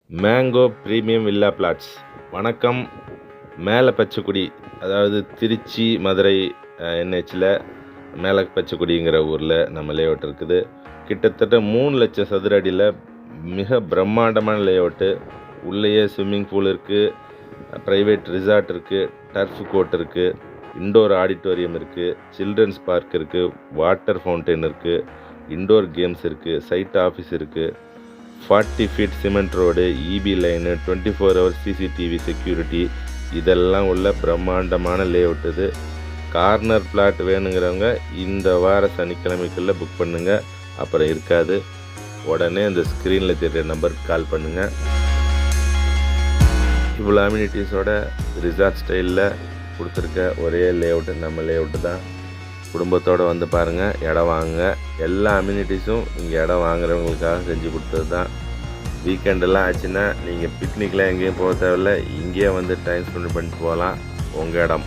Mango premium villa plots. வணக்கம். மேலே பச்சைக்குடி, அதாவது திருச்சி மதுரை என்ஹெச்சில் மேலே பச்சைக்குடிங்கிற ஊரில் நம்ம லேஅவுட் இருக்குது. கிட்டத்தட்ட 3 லட்சம் சதுர அடியில் மிக பிரம்மாண்டமான லேஅவுட்டு. உள்ளேயே ஸ்விம்மிங் பூல் இருக்குது, ப்ரைவேட் ரிசார்ட் இருக்குது, டர்ஃப் கோர்ட் இருக்குது, இண்டோர் ஆடிட்டோரியம் இருக்குது, சில்ட்ரன்ஸ் பார்க் இருக்குது, வாட்டர் ஃபவுண்டைன் இருக்குது, இண்டோர் கேம்ஸ் இருக்குது, சைட் ஆஃபீஸ் இருக்குது, 40 feet cement road, EB line, 24 hours CCTV security, இதெல்லாம் உள்ள பிரம்மாண்டமான லேஅவுட் இது. கார்னர் பிளாட் வேணுங்கிறவங்க இந்த வார சனிக்கிழமைக்குள்ளே புக் பண்ணுங்கள், அப்புறம் இருக்காது. உடனே அந்த ஸ்க்ரீனில் தெரிகிற நம்பருக்கு கால் பண்ணுங்கள். இவ்வளோ அம்யூனிட்டிஸோட ரிசார்ட் ஸ்டைலில் கொடுத்துருக்க ஒரே லேஅவுட்டு நம்ம லேஅவுட்டு தான். குடும்பத்தோடு வந்து பாருங்கள், இடம் வாங்குங்க. எல்லா அம்யூனிட்டிஸும் இங்கே இடம் வாங்குறவங்களுக்காக செஞ்சு கொடுத்தது தான். வீக்கெண்டெல்லாம் ஆச்சுன்னா நீங்கள் பிக்னிக்லாம் எங்கேயும் போக தேவையில்ல, இங்கேயே வந்து டைம் ஸ்பெண்ட் பண்ணிட்டு போகலாம். உங்கள் இடம்.